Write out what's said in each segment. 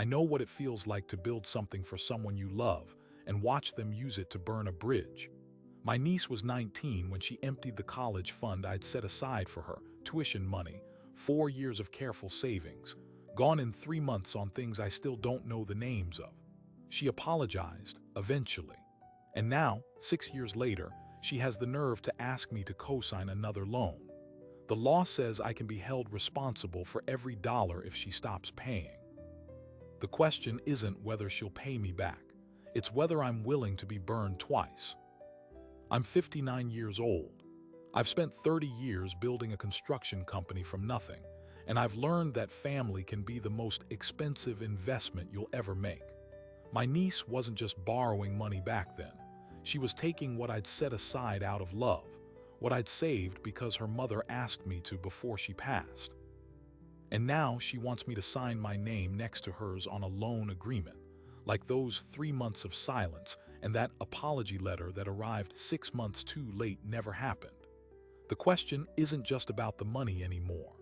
I know what it feels like to build something for someone you love and watch them use it to burn a bridge. My niece was 19 when she emptied the college fund I'd set aside for her, tuition money, 4 years of careful savings, gone in 3 months on things I still don't know the names of. She apologized, eventually. And now, 6 years later, she has the nerve to ask me to co-sign another loan. The law says I can be held responsible for every dollar if she stops paying. The question isn't whether she'll pay me back. It's whether I'm willing to be burned twice. I'm 59 years old. I've spent 30 years building a construction company from nothing, and I've learned that family can be the most expensive investment you'll ever make. My niece wasn't just borrowing money back then. She was taking what I'd set aside out of love, what I'd saved because her mother asked me to before she passed. And now she wants me to sign my name next to hers on a loan agreement, like those 3 months of silence and that apology letter that arrived 6 months too late never happened. The question isn't just about the money anymore.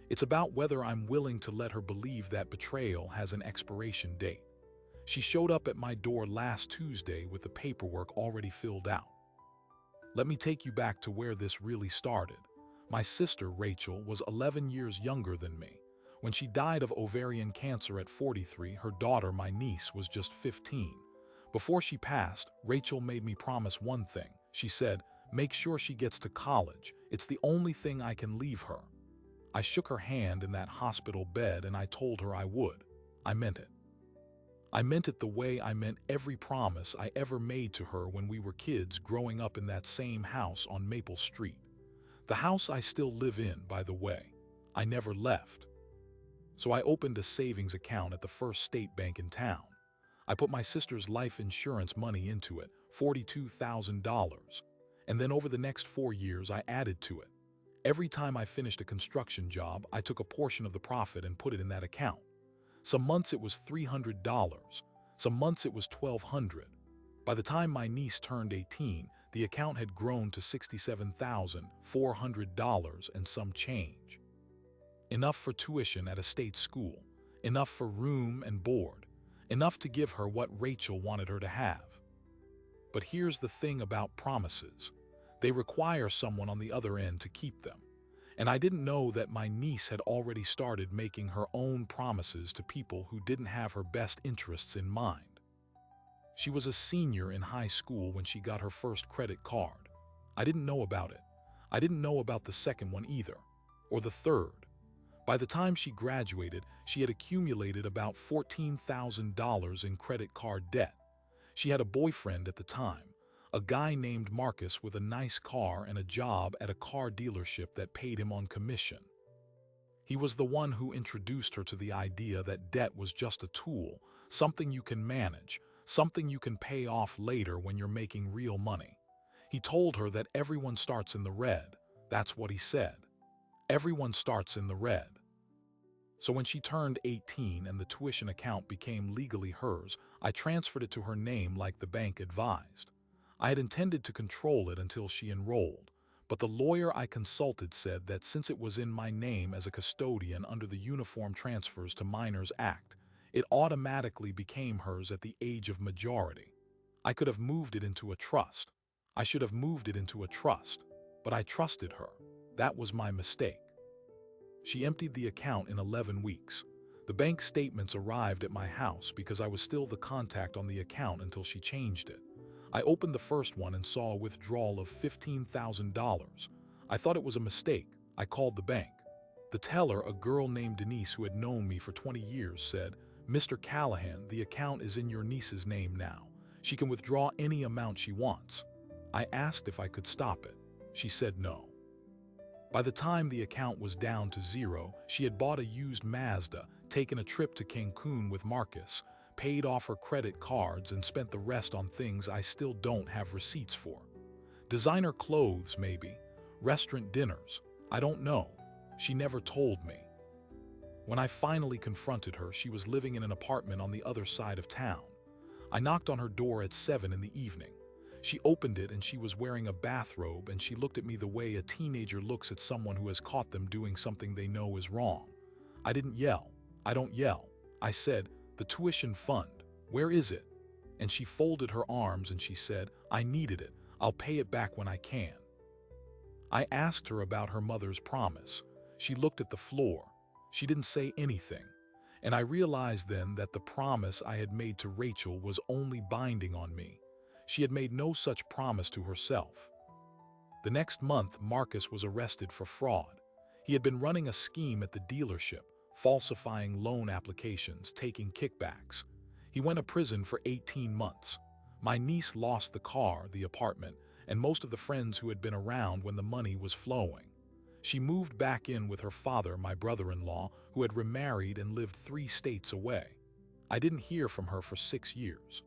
It's about whether I'm willing to let her believe that betrayal has an expiration date. She showed up at my door last Tuesday with the paperwork already filled out. Let me take you back to where this really started. My sister, Rachel, was 11 years younger than me. When she died of ovarian cancer at 43, her daughter, my niece, was just 15. Before she passed, Rachel made me promise one thing. She said, "Make sure she gets to college. It's the only thing I can leave her." I shook her hand in that hospital bed and I told her I would. I meant it. I meant it the way I meant every promise I ever made to her when we were kids growing up in that same house on Maple Street. The house I still live in, by the way. I never left. So I opened a savings account at the First State Bank in town. I put my sister's life insurance money into it, $42,000. And then over the next 4 years, I added to it. Every time I finished a construction job, I took a portion of the profit and put it in that account. Some months it was $300. Some months it was $1,200. By the time my niece turned 18, the account had grown to $67,400 and some change. Enough for tuition at a state school, enough for room and board, enough to give her what Rachel wanted her to have. But here's the thing about promises. They require someone on the other end to keep them. And I didn't know that my niece had already started making her own promises to people who didn't have her best interests in mind. She was a senior in high school when she got her first credit card. I didn't know about it. I didn't know about the second one either, or the third. By the time she graduated, she had accumulated about $14,000 in credit card debt. She had a boyfriend at the time, a guy named Marcus with a nice car and a job at a car dealership that paid him on commission. He was the one who introduced her to the idea that debt was just a tool, something you can manage, something you can pay off later when you're making real money. He told her that everyone starts in the red. That's what he said. Everyone starts in the red. So when she turned 18 and the tuition account became legally hers, I transferred it to her name like the bank advised. I had intended to control it until she enrolled, but the lawyer I consulted said that since it was in my name as a custodian under the Uniform Transfers to Minors Act, it automatically became hers at the age of majority. I could have moved it into a trust. I should have moved it into a trust, but I trusted her. That was my mistake. She emptied the account in 11 weeks. The bank statements arrived at my house because I was still the contact on the account until she changed it. I opened the first one and saw a withdrawal of $15,000. I thought it was a mistake. I called the bank. The teller, a girl named Denise who had known me for 20 years, said, "Mr. Callahan, the account is in your niece's name now. She can withdraw any amount she wants." I asked if I could stop it. She said no. By the time the account was down to zero, she had bought a used Mazda, taken a trip to Cancun with Marcus, paid off her credit cards and spent the rest on things I still don't have receipts for. Designer clothes, maybe. Restaurant dinners. I don't know. She never told me. When I finally confronted her, she was living in an apartment on the other side of town. I knocked on her door at 7 in the evening. She opened it and she was wearing a bathrobe and she looked at me the way a teenager looks at someone who has caught them doing something they know is wrong. I didn't yell. I don't yell. I said, "The tuition fund. Where is it?" And she folded her arms and she said, "I needed it. I'll pay it back when I can." I asked her about her mother's promise. She looked at the floor. She didn't say anything. And I realized then that the promise I had made to Rachel was only binding on me. She had made no such promise to herself. The next month, Marcus was arrested for fraud. He had been running a scheme at the dealership, falsifying loan applications, taking kickbacks. He went to prison for 18 months. My niece lost the car, the apartment, and most of the friends who had been around when the money was flowing. She moved back in with her father, my brother-in-law, who had remarried and lived 3 states away. I didn't hear from her for 6 years.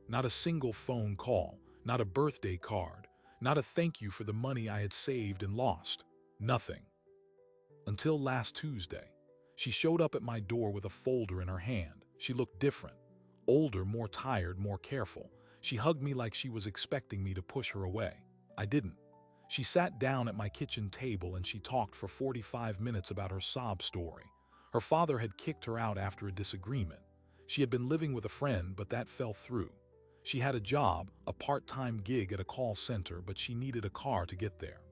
Not a single phone call, not a birthday card, not a thank you for the money I had saved and lost. Nothing. Until last Tuesday. She showed up at my door with a folder in her hand. She looked different. Older, more tired, more careful. She hugged me like she was expecting me to push her away. I didn't. She sat down at my kitchen table and she talked for 45 minutes about her sob story. Her father had kicked her out after a disagreement. She had been living with a friend, but that fell through. She had a job, a part-time gig at a call center, but she needed a car to get there.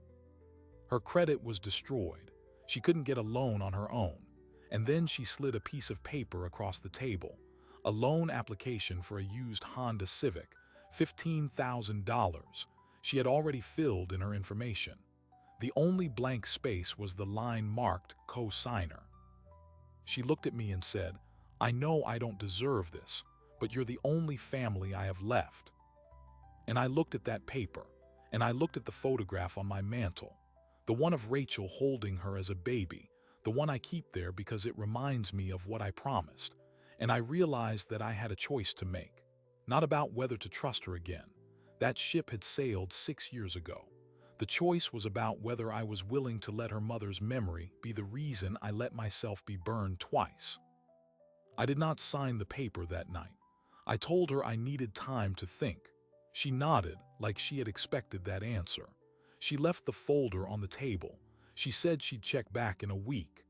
Her credit was destroyed. She couldn't get a loan on her own. And then she slid a piece of paper across the table. A loan application for a used Honda Civic, $15,000. She had already filled in her information. The only blank space was the line marked co-signer. She looked at me and said, "I know I don't deserve this, but you're the only family I have left." And I looked at that paper, and I looked at the photograph on my mantle, the one of Rachel holding her as a baby, the one I keep there because it reminds me of what I promised. And I realized that I had a choice to make, not about whether to trust her again. That ship had sailed 6 years ago. The choice was about whether I was willing to let her mother's memory be the reason I let myself be burned twice. I did not sign the paper that night. I told her I needed time to think. She nodded like she had expected that answer. She left the folder on the table. She said she'd check back in a week.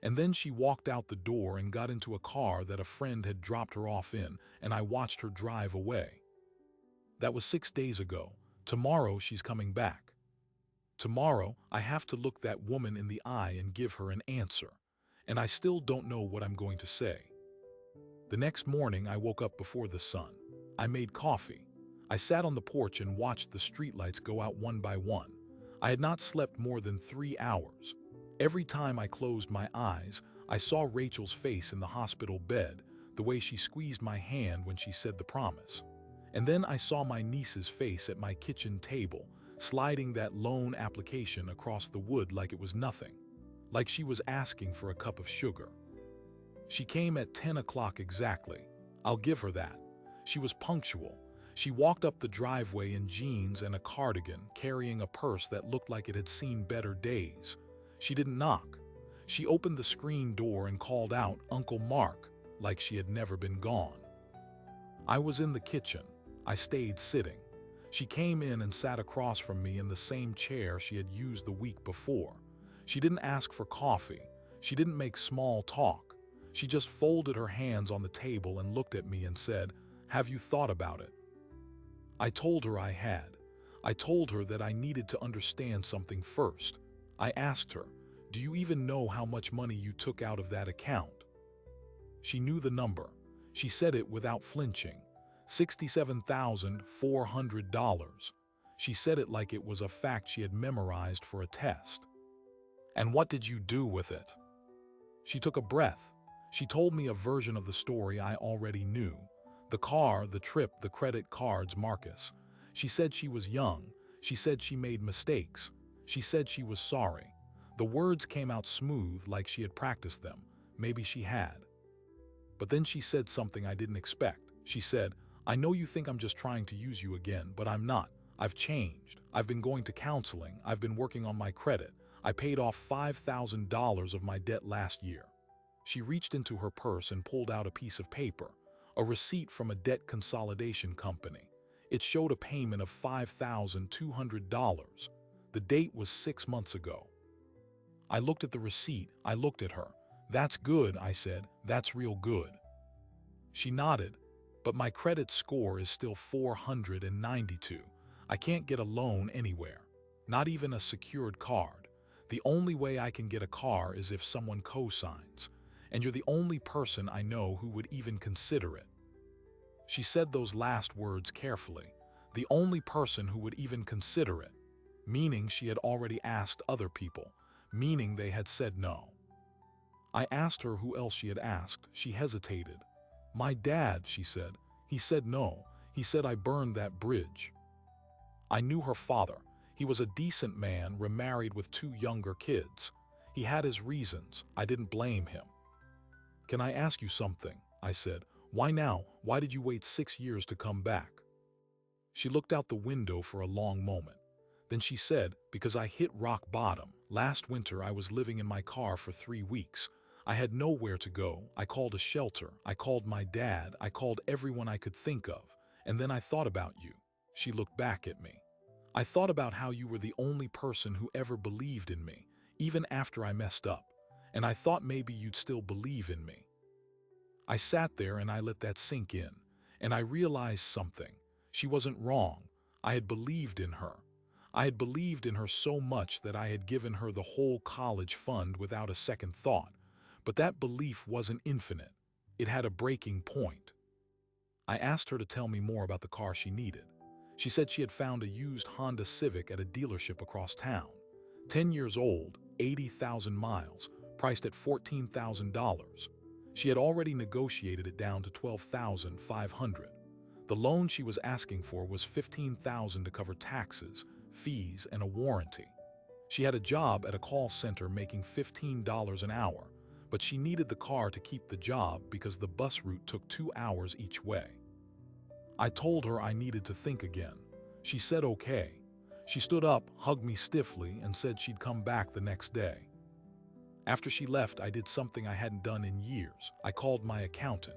And then she walked out the door and got into a car that a friend had dropped her off in, and I watched her drive away. That was 6 days ago. Tomorrow she's coming back. Tomorrow I have to look that woman in the eye and give her an answer. And I still don't know what I'm going to say. The next morning I woke up before the sun. I made coffee. I sat on the porch and watched the streetlights go out one by one. I had not slept more than 3 hours. Every time I closed my eyes, I saw Rachel's face in the hospital bed, the way she squeezed my hand when she said the promise. And then I saw my niece's face at my kitchen table, sliding that loan application across the wood like it was nothing, like she was asking for a cup of sugar. She came at 10 o'clock exactly. I'll give her that. She was punctual. She walked up the driveway in jeans and a cardigan, carrying a purse that looked like it had seen better days. She didn't knock. She opened the screen door and called out, "Uncle Mark," like she had never been gone. I was in the kitchen. I stayed sitting. She came in and sat across from me in the same chair she had used the week before. She didn't ask for coffee. She didn't make small talk. She just folded her hands on the table and looked at me and said, "Have you thought about it?" I told her I had. I told her that I needed to understand something first. I asked her, "Do you even know how much money you took out of that account?" She knew the number. She said it without flinching. $67,400. She said it like it was a fact she had memorized for a test. "And what did you do with it?" She took a breath. She told me a version of the story I already knew. The car, the trip, the credit cards, Marcus. She said she was young. She said she made mistakes. She said she was sorry. The words came out smooth like she had practiced them. Maybe she had. But then she said something I didn't expect. She said, "I know you think I'm just trying to use you again, but I'm not. I've changed. I've been going to counseling. I've been working on my credit. I paid off $5,000 of my debt last year." She reached into her purse and pulled out a piece of paper, a receipt from a debt consolidation company. It showed a payment of $5,200. The date was 6 months ago. I looked at the receipt. I looked at her. "That's good," I said. "That's real good." She nodded, but my credit score is still 492. I can't get a loan anywhere, not even a secured card. The only way I can get a car is if someone co-signs, and you're the only person I know who would even consider it. She said those last words carefully, the only person who would even consider it, meaning she had already asked other people, meaning they had said no. I asked her who else she had asked. She hesitated. My dad, she said. He said no. He said I burned that bridge. I knew her father. He was a decent man, remarried with 2 younger kids. He had his reasons. I didn't blame him. Can I ask you something? I said. Why now? Why did you wait 6 years to come back? She looked out the window for a long moment. Then she said, because I hit rock bottom. Last winter I was living in my car for 3 weeks. I had nowhere to go. I called a shelter. I called my dad. I called everyone I could think of. And then I thought about you. She looked back at me. I thought about how you were the only person who ever believed in me, even after I messed up. And I thought maybe you'd still believe in me. I sat there and I let that sink in. And I realized something. She wasn't wrong. I had believed in her. I had believed in her so much that I had given her the whole college fund without a second thought. But that belief wasn't infinite. It had a breaking point. I asked her to tell me more about the car she needed. She said she had found a used Honda Civic at a dealership across town. 10 years old, 80,000 miles, priced at $14,000. She had already negotiated it down to $12,500. The loan she was asking for was $15,000 to cover taxes, fees, and a warranty. She had a job at a call center making $15 an hour, but she needed the car to keep the job because the bus route took 2 hours each way. I told her I needed to think again. She said okay. She stood up, hugged me stiffly, and said she'd come back the next day. After she left, I did something I hadn't done in years. I called my accountant,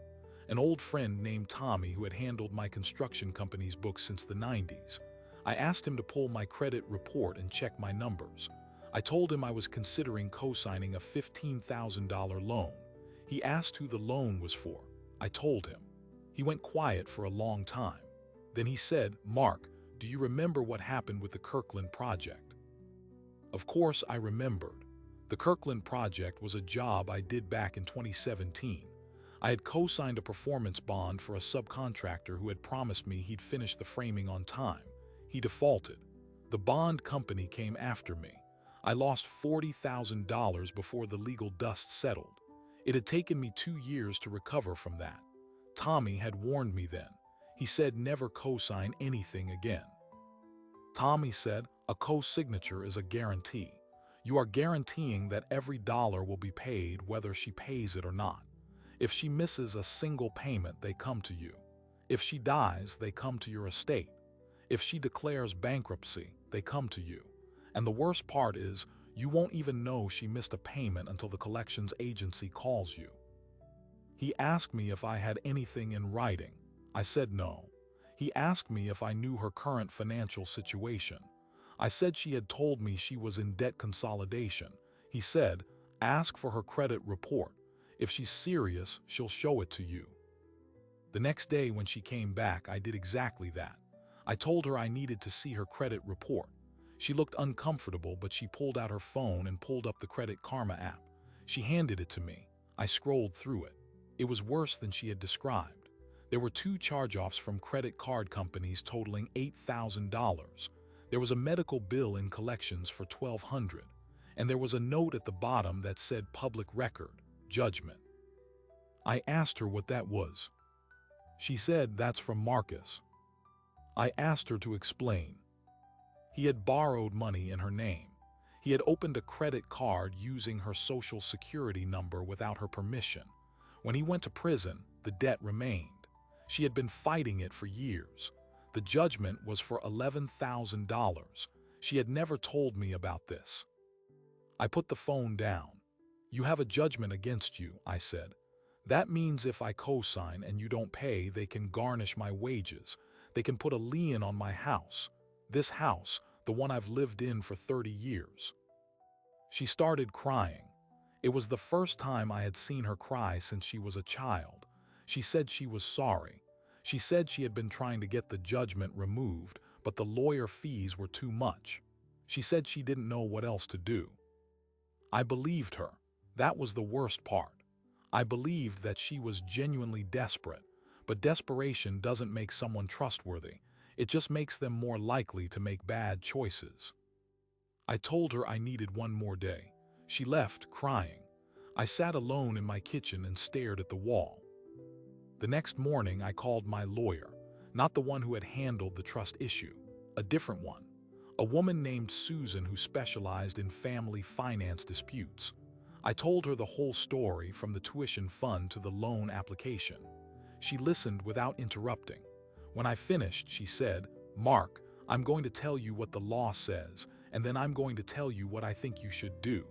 an old friend named Tommy who had handled my construction company's books since the 90s. I asked him to pull my credit report and check my numbers. I told him I was considering co-signing a $15,000 loan. He asked who the loan was for. I told him. He went quiet for a long time. Then he said, Mark, do you remember what happened with the Kirkland project? Of course I remembered. The Kirkland project was a job I did back in 2017. I had co-signed a performance bond for a subcontractor who had promised me he'd finish the framing on time. He defaulted. The bond company came after me. I lost $40,000 before the legal dust settled. It had taken me 2 years to recover from that. Tommy had warned me then. He said never co-sign anything again. Tommy said a co-signature is a guarantee. You are guaranteeing that every dollar will be paid whether she pays it or not. If she misses a single payment, they come to you. If she dies, they come to your estate. If she declares bankruptcy, they come to you. And the worst part is, you won't even know she missed a payment until the collections agency calls you. He asked me if I had anything in writing. I said no. He asked me if I knew her current financial situation. I said she had told me she was in debt consolidation. He said, ask for her credit report. If she's serious, she'll show it to you. The next day when she came back, I did exactly that. I told her I needed to see her credit report. She looked uncomfortable, but she pulled out her phone and pulled up the Credit Karma app. She handed it to me. I scrolled through it. It was worse than she had described. There were 2 charge-offs from credit card companies totaling $8,000. There was a medical bill in collections for $1,200. And there was a note at the bottom that said public record, judgment. I asked her what that was. She said that's from Marcus. I asked her to explain. He had borrowed money in her name. He had opened a credit card using her social security number without her permission. When he went to prison, the debt remained. She had been fighting it for years. The judgment was for $11,000. She had never told me about this. I put the phone down. You have a judgment against you, I said. That means if I co-sign and you don't pay, they can garnish my wages. They can put a lien on my house. This house, the one I've lived in for 30 years. She started crying. It was the first time I had seen her cry since she was a child. She said she was sorry. She said she had been trying to get the judgment removed, but the lawyer fees were too much. She said she didn't know what else to do. I believed her. That was the worst part. I believed that she was genuinely desperate, but desperation doesn't make someone trustworthy. It just makes them more likely to make bad choices. I told her I needed one more day. She left, crying. I sat alone in my kitchen and stared at the wall. The next morning, I called my lawyer, not the one who had handled the trust issue, a different one, a woman named Susan who specialized in family finance disputes. I told her the whole story from the tuition fund to the loan application. She listened without interrupting. When I finished, she said, "Mark, I'm going to tell you what the law says, and then I'm going to tell you what I think you should do."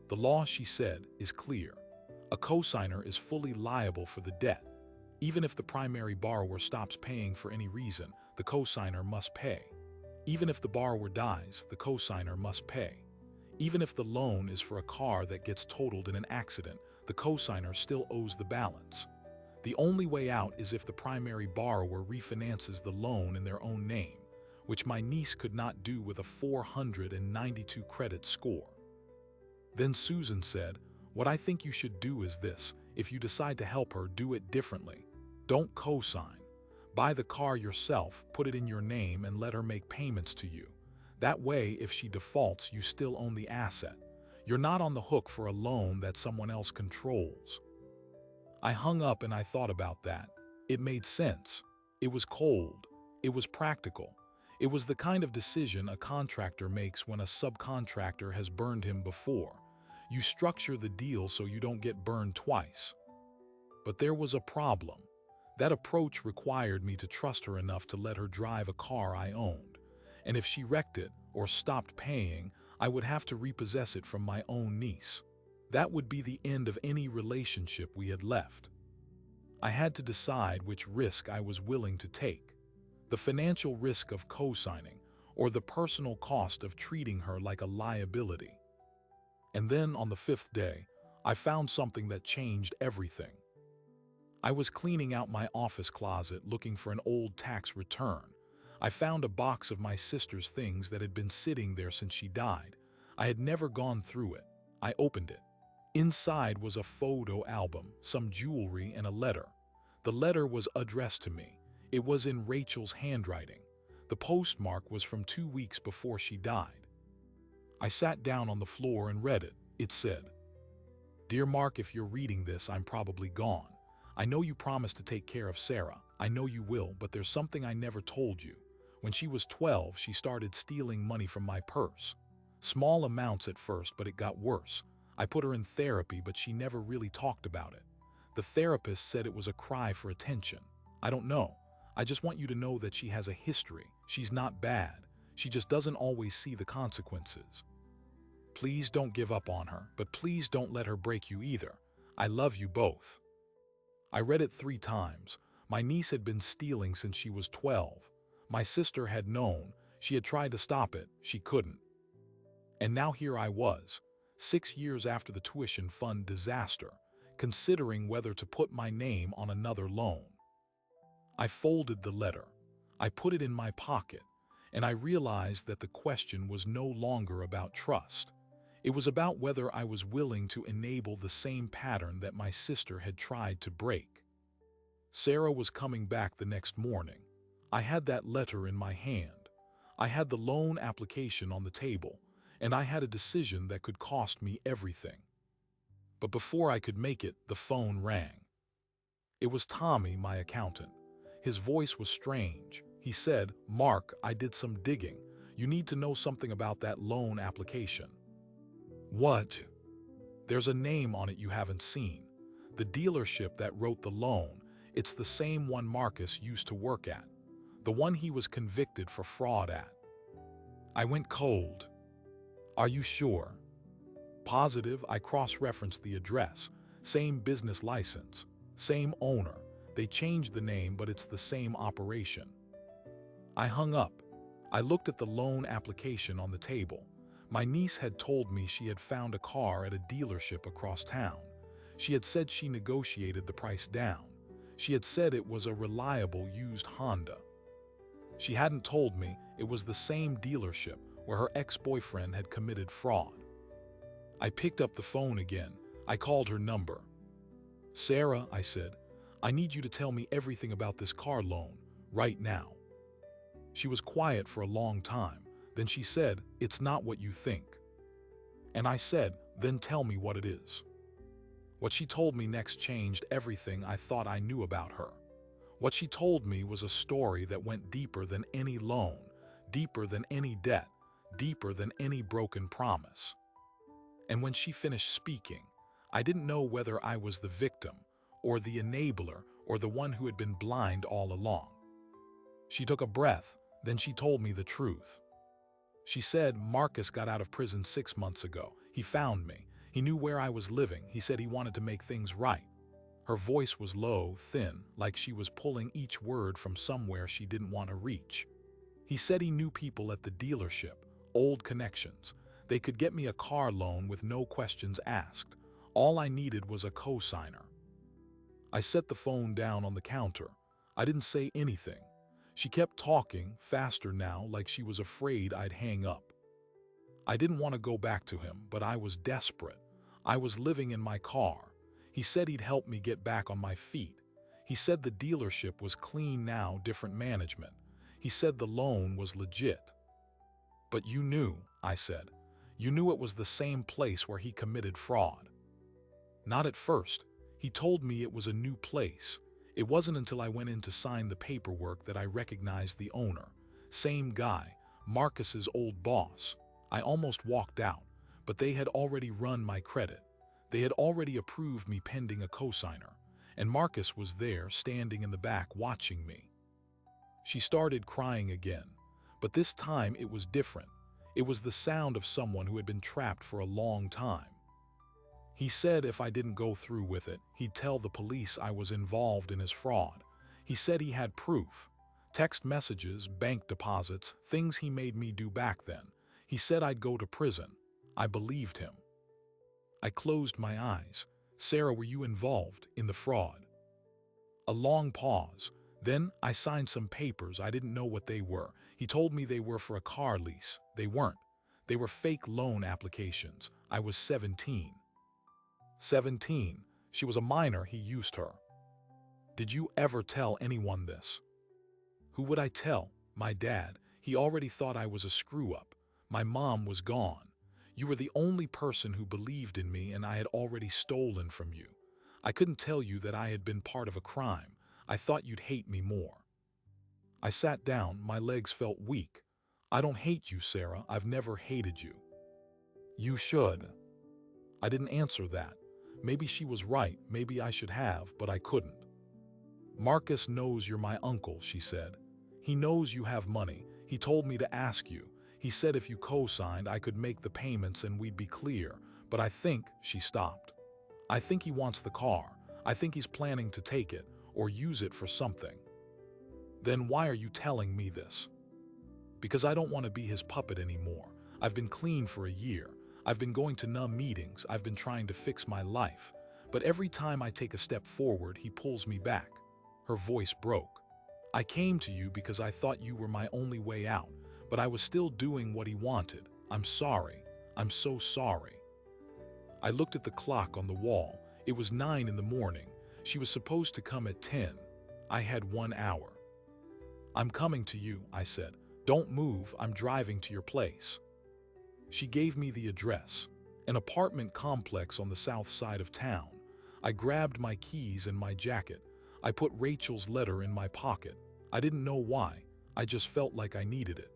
The law, she said, is clear. A cosigner is fully liable for the debt. Even if the primary borrower stops paying for any reason, the cosigner must pay. Even if the borrower dies, the cosigner must pay. Even if the loan is for a car that gets totaled in an accident, the cosigner still owes the balance. The only way out is if the primary borrower refinances the loan in their own name, which my niece could not do with a 492 credit score. Then Susan said, "What I think you should do is this. If you decide to help her, do it differently. Don't cosign. Buy the car yourself, put it in your name, and let her make payments to you. That way, if she defaults, you still own the asset. You're not on the hook for a loan that someone else controls." I hung up and I thought about that. It made sense. It was cold. It was practical. It was the kind of decision a contractor makes when a subcontractor has burned him before. You structure the deal so you don't get burned twice. But there was a problem. That approach required me to trust her enough to let her drive a car I owned. And if she wrecked it or stopped paying, I would have to repossess it from my own niece. That would be the end of any relationship we had left. I had to decide which risk I was willing to take. The financial risk of co-signing, or the personal cost of treating her like a liability. And then on the 5th day, I found something that changed everything. I was cleaning out my office closet looking for an old tax return. I found a box of my sister's things that had been sitting there since she died. I had never gone through it. I opened it. Inside was a photo album, some jewelry, and a letter. The letter was addressed to me. It was in Rachel's handwriting. The postmark was from 2 weeks before she died. I sat down on the floor and read it. It said, "Dear Mark, if you're reading this, I'm probably gone. I know you promised to take care of Sarah. I know you will, but there's something I never told you. When she was 12, she started stealing money from my purse. Small amounts at first, but it got worse. I put her in therapy, but she never really talked about it. The therapist said it was a cry for attention. I don't know. I just want you to know that she has a history. She's not bad. She just doesn't always see the consequences. Please don't give up on her, but please don't let her break you either. I love you both." I read it 3 times. My niece had been stealing since she was 12. My sister had known. She had tried to stop it. She couldn't. And now here I was, 6 years after the tuition fund disaster, considering whether to put my name on another loan. I folded the letter. I put it in my pocket, and I realized that the question was no longer about trust. It was about whether I was willing to enable the same pattern that my sister had tried to break. Sarah was coming back the next morning. I had that letter in my hand. I had the loan application on the table, and I had a decision that could cost me everything. But before I could make it, the phone rang. It was Tommy, my accountant. His voice was strange. He said, "Mark, I did some digging. You need to know something about that loan application." "What?" "There's a name on it you haven't seen. The dealership that wrote the loan, it's the same one Marcus used to work at. The one he was convicted for fraud at." I went cold. "Are you sure?" "Positive." I cross-referenced the address. Same business license. Same owner. They changed the name, but it's the same operation. I hung up. I looked at the loan application on the table. My niece had told me she had found a car at a dealership across town. She had said she negotiated the price down. She had said it was a reliable used Honda. She hadn't told me it was the same dealership where her ex-boyfriend had committed fraud. I picked up the phone again. I called her number. "Sarah," I said, "I need you to tell me everything about this car loan, right now." She was quiet for a long time. Then she said, "It's not what you think." And I said, "Then tell me what it is." What she told me next changed everything I thought I knew about her. What she told me was a story that went deeper than any loan, deeper than any debt, deeper than any broken promise. And when she finished speaking, I didn't know whether I was the victim, or the enabler, or the one who had been blind all along. She took a breath, then she told me the truth. She said, "Marcus got out of prison 6 months ago. He found me. He knew where I was living. He said he wanted to make things right." Her voice was low, thin, like she was pulling each word from somewhere she didn't want to reach. "He said he knew people at the dealership, old connections. They could get me a car loan with no questions asked. All I needed was a co-signer." I set the phone down on the counter. I didn't say anything. She kept talking, faster now, like she was afraid I'd hang up. I didn't want to go back to him, but I was desperate. I was living in my car. He said he'd help me get back on my feet. He said the dealership was clean now, different management. He said the loan was legit. "But you knew," I said. "You knew it was the same place where he committed fraud." "Not at first. He told me it was a new place. It wasn't until I went in to sign the paperwork that I recognized the owner. Same guy, Marcus's old boss. I almost walked out, but they had already run my credit. They had already approved me pending a cosigner, and Marcus was there, standing in the back, watching me." She started crying again, but this time it was different. It was the sound of someone who had been trapped for a long time. "He said if I didn't go through with it, he'd tell the police I was involved in his fraud. He said he had proof. Text messages, bank deposits, things he made me do back then. He said I'd go to prison. I believed him." I closed my eyes. "Sarah, were you involved in the fraud?" A long pause. "Then I signed some papers. I didn't know what they were. He told me they were for a car lease. They weren't. They were fake loan applications. I was 17. 17. She was a minor. He used her." "Did you ever tell anyone this?" "Who would I tell? My dad. He already thought I was a screw-up. My mom was gone. You were the only person who believed in me, and I had already stolen from you. I couldn't tell you that I had been part of a crime. I thought you'd hate me more." I sat down. My legs felt weak. "I don't hate you, Sarah. I've never hated you." "You should." I didn't answer that. Maybe she was right. Maybe I should have, but I couldn't. "Marcus knows you're my uncle," she said. "He knows you have money. He told me to ask you. He said if you co-signed, I could make the payments and we'd be clear. But I think," she stopped, "I think he wants the car. I think he's planning to take it or use it for something." "Then why are you telling me this?" "Because I don't want to be his puppet anymore. I've been clean for a year. I've been going to numb meetings. I've been trying to fix my life. But every time I take a step forward, he pulls me back." Her voice broke. "I came to you because I thought you were my only way out, but I was still doing what he wanted. I'm sorry. I'm so sorry." I looked at the clock on the wall. It was 9 in the morning. She was supposed to come at 10. I had 1 hour. "I'm coming to you," I said. "Don't move. I'm driving to your place." She gave me the address, an apartment complex on the south side of town. I grabbed my keys and my jacket. I put Rachel's letter in my pocket. I didn't know why. I just felt like I needed it.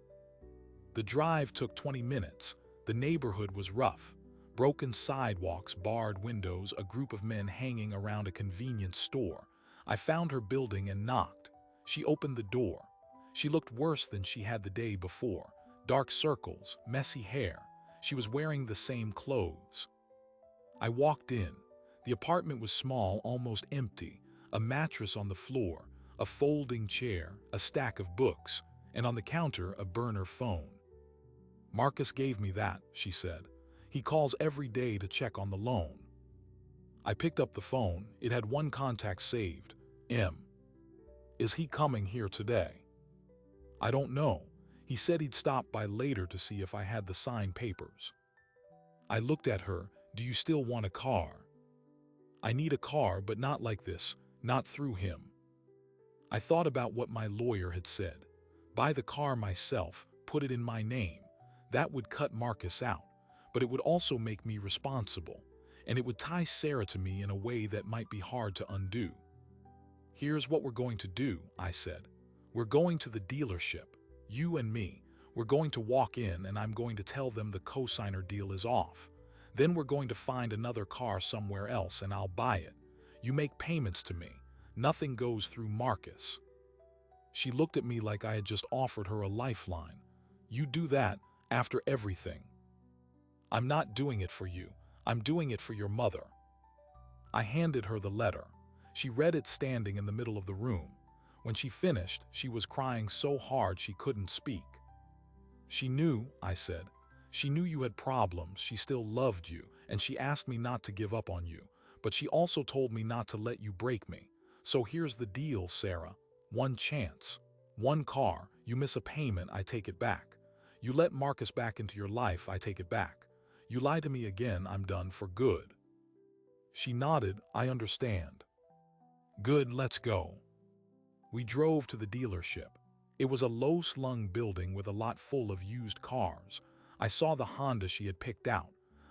The drive took 20 minutes. The neighborhood was rough. Broken sidewalks, barred windows, a group of men hanging around a convenience store. I found her building and knocked. She opened the door. She looked worse than she had the day before. Dark circles, messy hair. She was wearing the same clothes. I walked in. The apartment was small, almost empty. A mattress on the floor, a folding chair, a stack of books, and on the counter a burner phone. "Marcus gave me that," she said. "He calls every day to check on the loan." I picked up the phone. It had one contact saved. Is he coming here today? I don't know. He said he'd stop by later to see if I had the signed papers. I looked at her. Do you still want a car? I need a car, but not like this, not through him. I thought about what my lawyer had said. Buy the car myself, put it in my name. That would cut Marcus out, but it would also make me responsible, and it would tie Sarah to me in a way that might be hard to undo. Here's what we're going to do, I said. We're going to the dealership, you and me. We're going to walk in and I'm going to tell them the cosigner deal is off. Then we're going to find another car somewhere else and I'll buy it. You make payments to me. Nothing goes through Marcus. She looked at me like I had just offered her a lifeline. You do that after everything. I'm not doing it for you. I'm doing it for your mother. I handed her the letter. She read it standing in the middle of the room. When she finished, she was crying so hard she couldn't speak. She knew, I said. She knew you had problems, she still loved you, and she asked me not to give up on you, but she also told me not to let you break me. So here's the deal, Sarah. One chance. One car. You miss a payment, I take it back. You let Marcus back into your life, I take it back. You lie to me again, I'm done for good. She nodded, I understand. Good, let's go. We drove to the dealership. It was a low-slung building with a lot full of used cars. I saw the Honda she had picked out,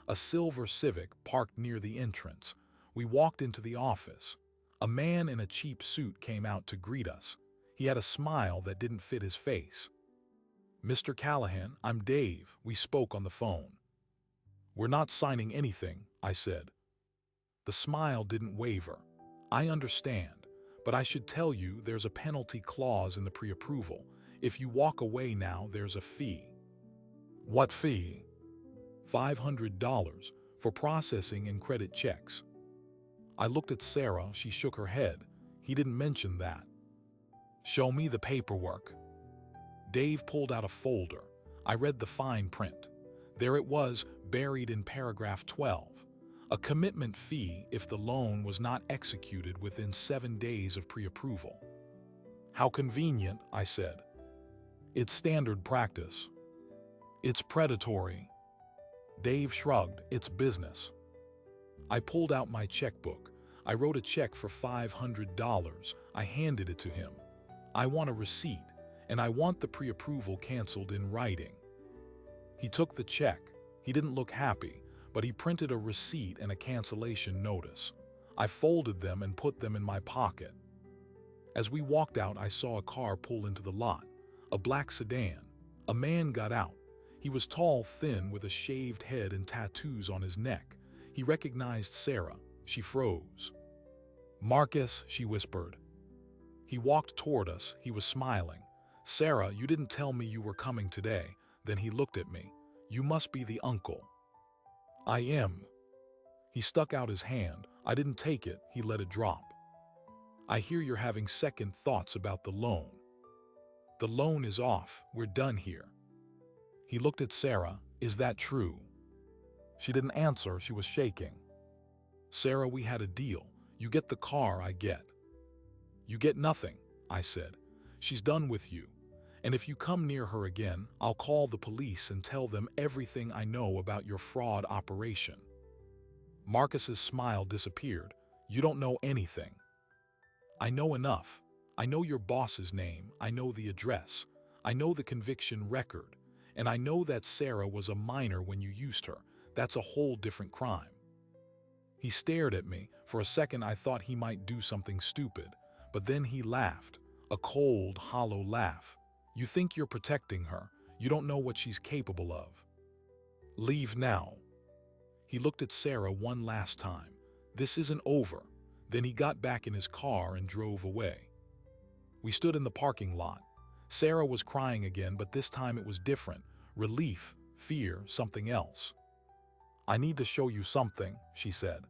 a silver Civic parked near the entrance. We walked into the office. A man in a cheap suit came out to greet us. He had a smile that didn't fit his face. Mr. Callahan, I'm Dave. We spoke on the phone. We're not signing anything, I said. The smile didn't waver. I understand, but I should tell you there's a penalty clause in the pre-approval. If you walk away now, there's a fee. What fee? $500 for processing and credit checks. I looked at Sarah, she shook her head. He didn't mention that. Show me the paperwork. Dave pulled out a folder. I read the fine print. There it was, buried in paragraph 12. A commitment fee if the loan was not executed within 7 days of pre-approval. How convenient, I said. It's standard practice. It's predatory. Dave shrugged, it's business. I pulled out my checkbook. I wrote a check for $500. I handed it to him. I want a receipt, and I want the pre-approval canceled in writing. He took the check. He didn't look happy, but he printed a receipt and a cancellation notice. I folded them and put them in my pocket. As we walked out, I saw a car pull into the lot, a black sedan. A man got out. He was tall, thin, with a shaved head and tattoos on his neck. He recognized Sarah. She froze. Marcus, she whispered. He walked toward us. He was smiling. Sarah, you didn't tell me you were coming today. Then he looked at me. You must be the uncle. I am. He stuck out his hand. I didn't take it. He let it drop. I hear you're having second thoughts about the loan. The loan is off. We're done here. He looked at Sarah. Is that true? She didn't answer. She was shaking. Sarah, we had a deal. You get the car, I get. You get nothing, I said. She's done with you. And if you come near her again, I'll call the police and tell them everything I know about your fraud operation. Marcus's smile disappeared. You don't know anything. I know enough. I know your boss's name. I know the address. I know the conviction record. And I know that Sarah was a minor when you used her. That's a whole different crime. He stared at me. For a second, I thought he might do something stupid. But then he laughed. A cold, hollow laugh. You think you're protecting her. You don't know what she's capable of. Leave now. He looked at Sarah one last time. This isn't over. Then he got back in his car and drove away. We stood in the parking lot. Sarah was crying again, but this time it was different. Relief, fear, something else. I need to show you something, she said.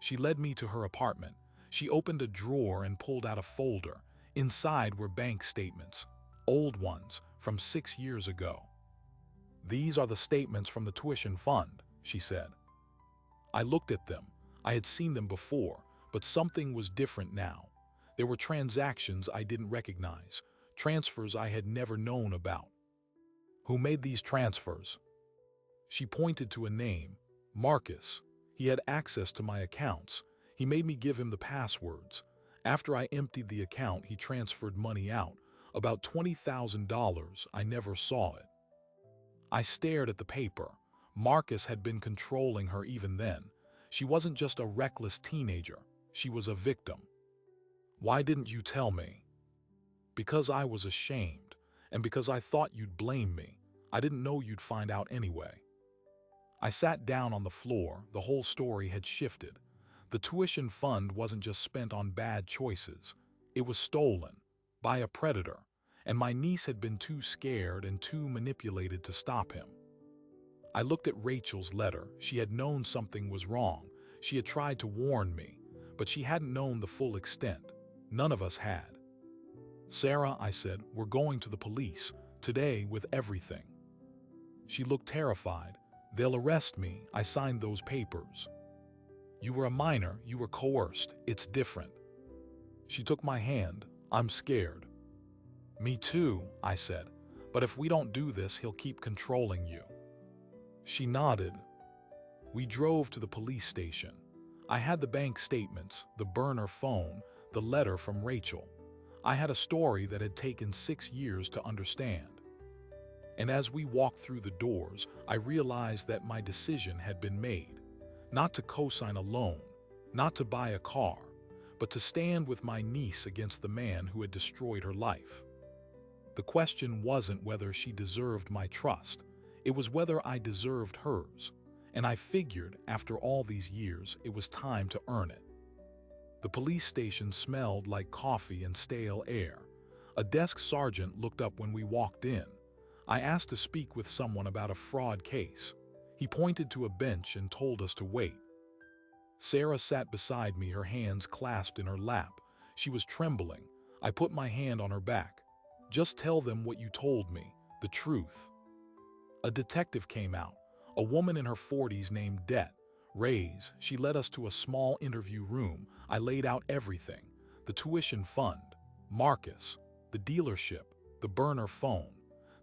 She led me to her apartment. She opened a drawer and pulled out a folder. Inside were bank statements, old ones from 6 years ago. These are the statements from the tuition fund, she said. I looked at them. I had seen them before, but something was different now. There were transactions I didn't recognize, transfers I had never known about. Who made these transfers? She pointed to a name, Marcus. He had access to my accounts. He made me give him the passwords. After I emptied the account, he transferred money out, about $20,000. I never saw it. I stared at the paper. Marcus had been controlling her even then. She wasn't just a reckless teenager. She was a victim. Why didn't you tell me? Because I was ashamed, and because I thought you'd blame me. I didn't know you'd find out anyway. I sat down on the floor. The whole story had shifted. The tuition fund wasn't just spent on bad choices. It was stolen by a predator, and my niece had been too scared and too manipulated to stop him. I looked at Rachel's letter. She had known something was wrong. She had tried to warn me, but she hadn't known the full extent. None of us had. Sarah, I said, we're going to the police today with everything. She looked terrified. They'll arrest me. I signed those papers. You were a minor. You were coerced. It's different. She took my hand. I'm scared. Me too, I said. But if we don't do this, he'll keep controlling you. She nodded. We drove to the police station. I had the bank statements, the burner phone, the letter from Rachel. I had a story that had taken 6 years to understand. And as we walked through the doors, I realized that my decision had been made. Not to co-sign a loan, not to buy a car, but to stand with my niece against the man who had destroyed her life. The question wasn't whether she deserved my trust. It was whether I deserved hers. And I figured, after all these years, it was time to earn it. The police station smelled like coffee and stale air. A desk sergeant looked up when we walked in. I asked to speak with someone about a fraud case. He pointed to a bench and told us to wait. Sarah sat beside me, her hands clasped in her lap. She was trembling. I put my hand on her back. Just tell them what you told me, the truth. A detective came out, a woman in her 40s named Det. Rays. She led us to a small interview room. I laid out everything: the tuition fund, Marcus, the dealership, the burner phone,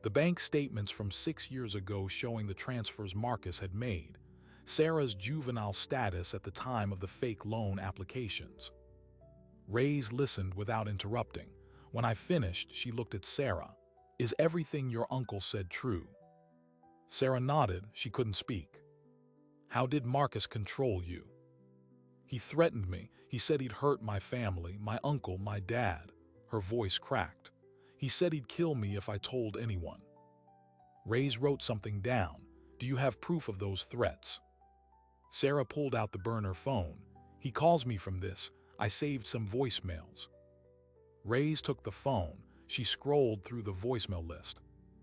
the bank statements from 6 years ago showing the transfers Marcus had made, Sarah's juvenile status at the time of the fake loan applications. Rays listened without interrupting. When I finished, she looked at Sarah. Is everything your uncle said true? Sarah nodded. She couldn't speak. How did Marcus control you? He threatened me. He said he'd hurt my family, my uncle, my dad. Her voice cracked. He said he'd kill me if I told anyone. Rays wrote something down. Do you have proof of those threats? Sarah pulled out the burner phone. He calls me from this. I saved some voicemails. Rays took the phone. She scrolled through the voicemail list.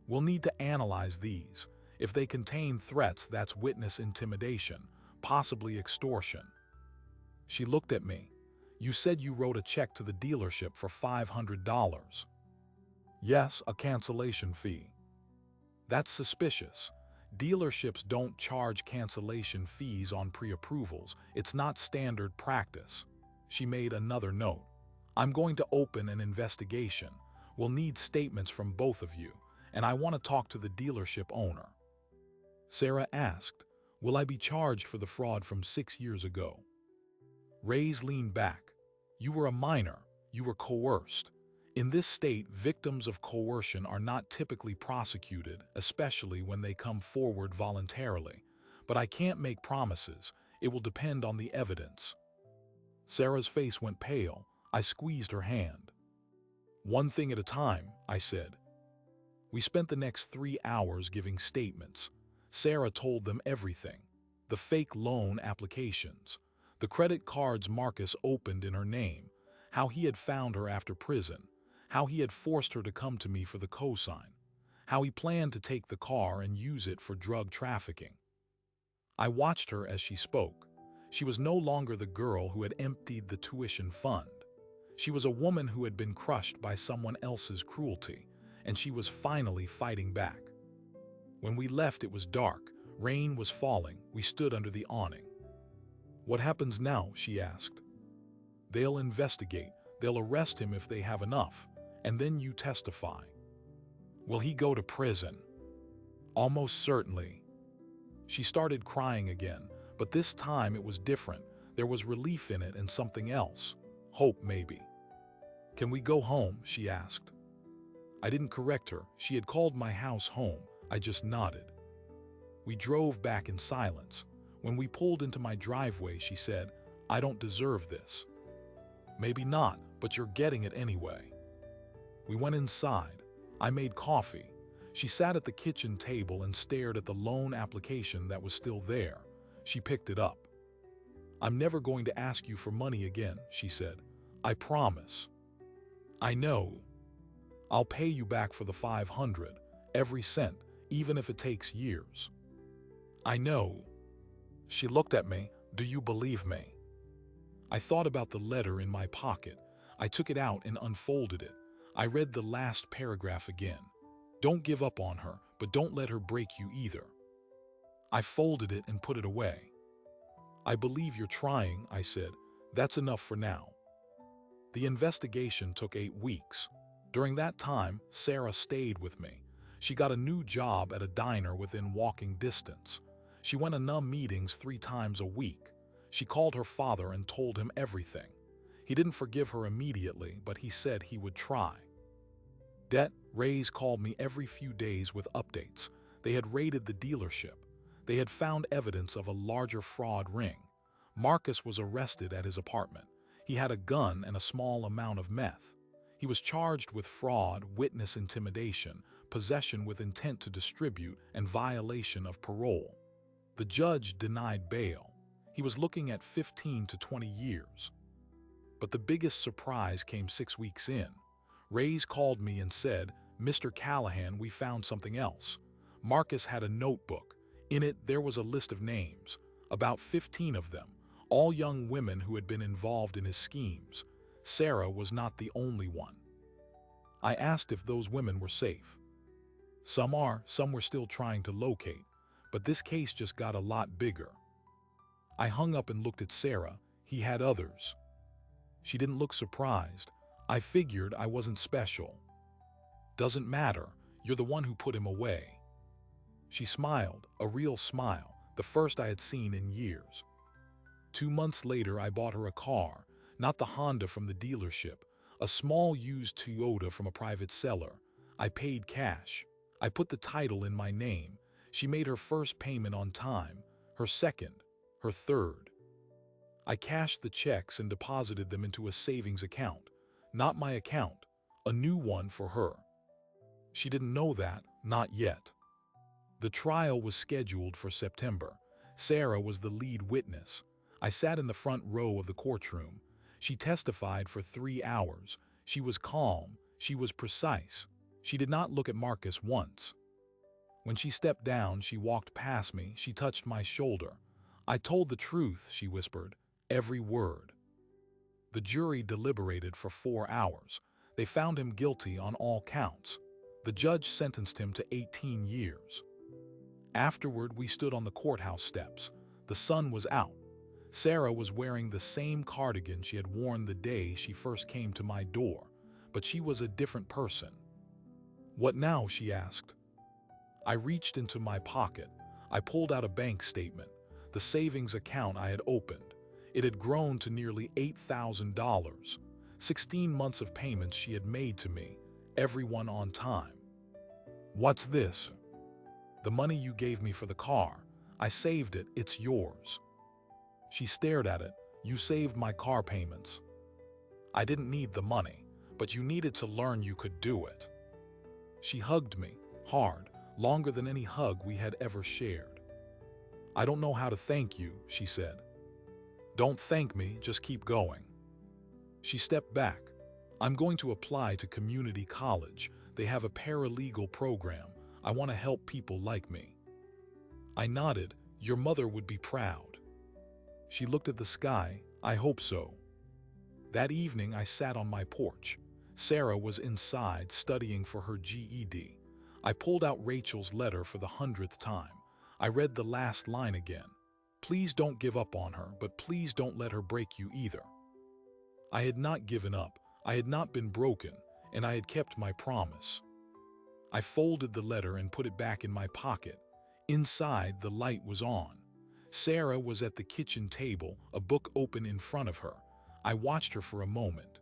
We'll need to analyze these. If they contain threats, that's witness intimidation, possibly extortion. She looked at me. You said you wrote a check to the dealership for $500. Yes, a cancellation fee. That's suspicious. Dealerships don't charge cancellation fees on pre-approvals. It's not standard practice. She made another note. I'm going to open an investigation. We'll need statements from both of you, and I want to talk to the dealership owner. Sarah asked, will I be charged for the fraud from 6 years ago? Rays leaned back. You were a minor. You were coerced. In this state, victims of coercion are not typically prosecuted, especially when they come forward voluntarily. But I can't make promises. It will depend on the evidence. Sarah's face went pale. I squeezed her hand. One thing at a time, I said. We spent the next 3 hours giving statements. Sarah told them everything. The fake loan applications, the credit cards Marcus opened in her name, how he had found her after prison, how he had forced her to come to me for the cosign, how he planned to take the car and use it for drug trafficking. I watched her as she spoke. She was no longer the girl who had emptied the tuition fund. She was a woman who had been crushed by someone else's cruelty, and she was finally fighting back. When we left, it was dark. Rain was falling. We stood under the awning. What happens now? She asked. They'll investigate. They'll arrest him if they have enough, and then you testify. Will he go to prison? Almost certainly. She started crying again, but this time it was different. There was relief in it and something else. Hope, maybe. Can we go home? She asked. I didn't correct her. She had called my house home. I just nodded. We drove back in silence. When we pulled into my driveway, she said, I don't deserve this. Maybe not, but you're getting it anyway. We went inside. I made coffee. She sat at the kitchen table and stared at the loan application that was still there. She picked it up. I'm never going to ask you for money again, she said. I promise. I know. I'll pay you back for the $500, every cent, even if it takes years. I know. She looked at me. Do you believe me? I thought about the letter in my pocket. I took it out and unfolded it. I read the last paragraph again. Don't give up on her, but don't let her break you either. I folded it and put it away. I believe you're trying, I said. That's enough for now. The investigation took 8 weeks. During that time, Sarah stayed with me. She got a new job at a diner within walking distance. She went to NUM meetings 3 times a week. She called her father and told him everything. He didn't forgive her immediately, but he said he would try. Rays called me every few days with updates. They had raided the dealership. They had found evidence of a larger fraud ring. Marcus was arrested at his apartment. He had a gun and a small amount of meth. He was charged with fraud, witness intimidation, possession with intent to distribute, and violation of parole. The judge denied bail. He was looking at 15 to 20 years. But the biggest surprise came 6 weeks in. Rays called me and said, Mr. Callahan, we found something else. Marcus had a notebook. In it, there was a list of names, about 15 of them, all young women who had been involved in his schemes. Sarah was not the only one. I asked if those women were safe. Some are, some we're still trying to locate, but this case just got a lot bigger. I hung up and looked at Sarah. He had others. She didn't look surprised. I figured I wasn't special. Doesn't matter, you're the one who put him away. She smiled, a real smile, the first I had seen in years. 2 months later, I bought her a car, not the Honda from the dealership, a small used Toyota from a private seller. I paid cash. I put the title in my name. She made her first payment on time, her second, her third. I cashed the checks and deposited them into a savings account. Not my account, a new one for her. She didn't know that, not yet. The trial was scheduled for September. Sarah was the lead witness. I sat in the front row of the courtroom. She testified for 3 hours. She was calm. She was precise. She did not look at Marcus once. When she stepped down, she walked past me. She touched my shoulder. I told the truth, she whispered, every word. The jury deliberated for 4 hours. They found him guilty on all counts. The judge sentenced him to 18 years. Afterward, we stood on the courthouse steps. The sun was out. Sarah was wearing the same cardigan she had worn the day she first came to my door, but she was a different person. What now? She asked. I reached into my pocket. I pulled out a bank statement, the savings account I had opened. It had grown to nearly $8,000. 16 months of payments she had made to me, every one on time. What's this? The money you gave me for the car. I saved it. It's yours. She stared at it. You saved my car payments. I didn't need the money, but you needed to learn you could do it. She hugged me, hard, longer than any hug we had ever shared. I don't know how to thank you, she said. Don't thank me, just keep going. She stepped back. I'm going to apply to community college. They have a paralegal program. I want to help people like me. I nodded. Your mother would be proud. She looked at the sky. I hope so. That evening, I sat on my porch. Sarah was inside studying for her GED. I pulled out Rachel's letter for the 100th time. I read the last line again. Please don't give up on her, but please don't let her break you either. I had not given up. I had not been broken, and I had kept my promise. I folded the letter and put it back in my pocket. Inside, the light was on. Sarah was at the kitchen table, a book open in front of her. I watched her for a moment.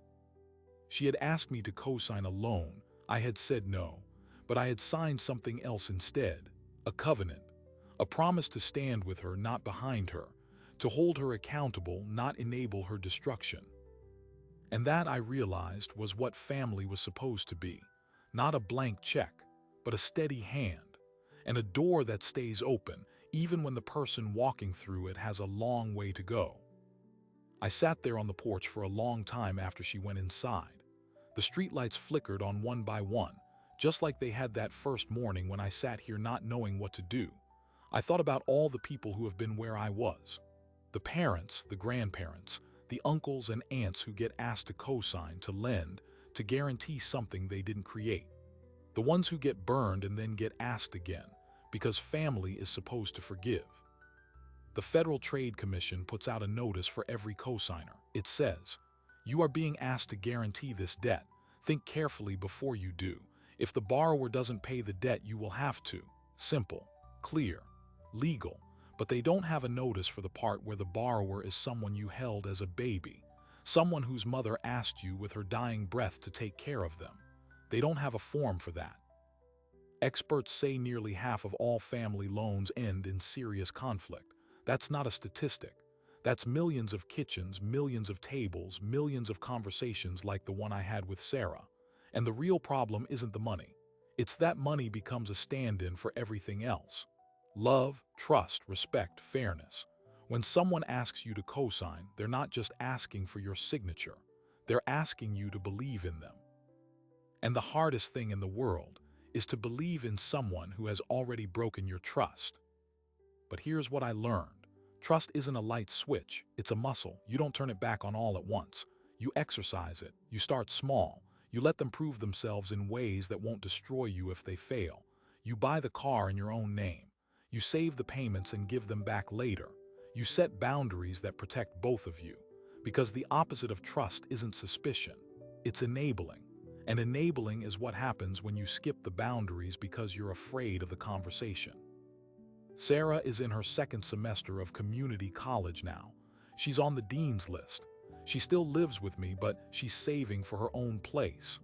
She had asked me to co-sign a loan. I had said no, but I had signed something else instead, a covenant, a promise to stand with her, not behind her, to hold her accountable, not enable her destruction. And that, I realized, was what family was supposed to be. Not a blank check, but a steady hand, and a door that stays open, even when the person walking through it has a long way to go. I sat there on the porch for a long time after she went inside. The streetlights flickered on one by one, just like they had that first morning when I sat here not knowing what to do. I thought about all the people who have been where I was. The parents, the grandparents, the uncles and aunts who get asked to co-sign, to lend, to guarantee something they didn't create. The ones who get burned and then get asked again, because family is supposed to forgive. The Federal Trade Commission puts out a notice for every co-signer. It says, "You are being asked to guarantee this debt. Think carefully before you do. If the borrower doesn't pay the debt, you will have to." Simple, clear, legal, but they don't have a notice for the part where the borrower is someone you held as a baby, someone whose mother asked you with her dying breath to take care of them. They don't have a form for that. Experts say nearly half of all family loans end in serious conflict. That's not a statistic. That's millions of kitchens, millions of tables, millions of conversations like the one I had with Sarah. And the real problem isn't the money. It's that money becomes a stand-in for everything else. Love, trust, respect, fairness. When someone asks you to co-sign, they're not just asking for your signature. They're asking you to believe in them. And the hardest thing in the world is to believe in someone who has already broken your trust. But here's what I learned. Trust isn't a light switch, it's a muscle. You don't turn it back on all at once. You exercise it. You start small. You let them prove themselves in ways that won't destroy you if they fail. You buy the car in your own name. You save the payments and give them back later. You set boundaries that protect both of you. Because the opposite of trust isn't suspicion, it's enabling. And enabling is what happens when you skip the boundaries because you're afraid of the conversation. Sarah is in her second semester of community college now. She's on the dean's list. She still lives with me, but she's saving for her own place.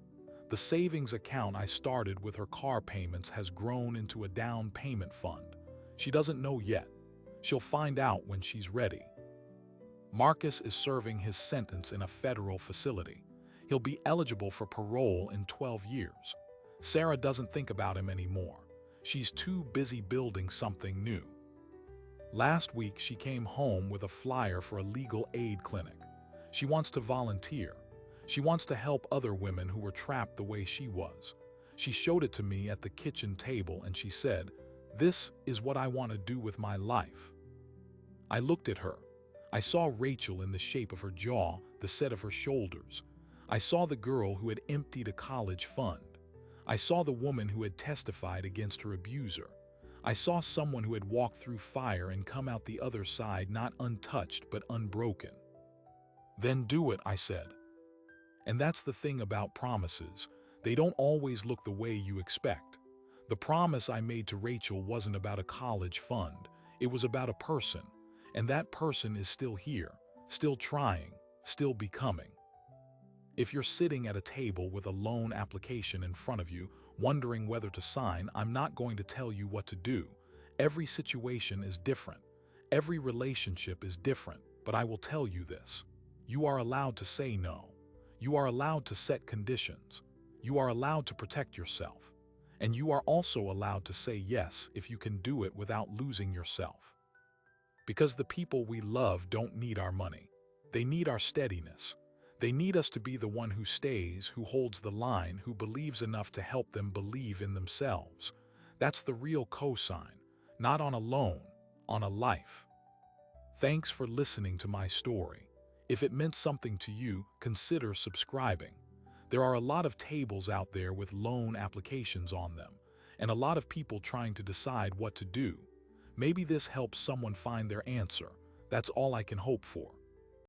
The savings account I started with her car payments has grown into a down payment fund. She doesn't know yet. She'll find out when she's ready. Marcus is serving his sentence in a federal facility. He'll be eligible for parole in 12 years. Sarah doesn't think about him anymore. She's too busy building something new. Last week, she came home with a flyer for a legal aid clinic. She wants to volunteer. She wants to help other women who were trapped the way she was. She showed it to me at the kitchen table and she said, "This is what I want to do with my life." I looked at her. I saw Rachel in the shape of her jaw, the set of her shoulders. I saw the girl who had emptied a college fund. I saw the woman who had testified against her abuser. I saw someone who had walked through fire and come out the other side not untouched but unbroken. "Then do it," I said. And that's the thing about promises. They don't always look the way you expect. The promise I made to Rachel wasn't about a college fund. It was about a person. And that person is still here, still trying, still becoming. If you're sitting at a table with a loan application in front of you, wondering whether to sign, I'm not going to tell you what to do. Every situation is different. Every relationship is different, but I will tell you this. You are allowed to say no. You are allowed to set conditions. You are allowed to protect yourself. And you are also allowed to say yes if you can do it without losing yourself. Because the people we love don't need our money. They need our steadiness. They need us to be the one who stays, who holds the line, who believes enough to help them believe in themselves. That's the real cosign, not on a loan, on a life. Thanks for listening to my story. If it meant something to you, consider subscribing. There are a lot of tables out there with loan applications on them, and a lot of people trying to decide what to do. Maybe this helps someone find their answer. That's all I can hope for.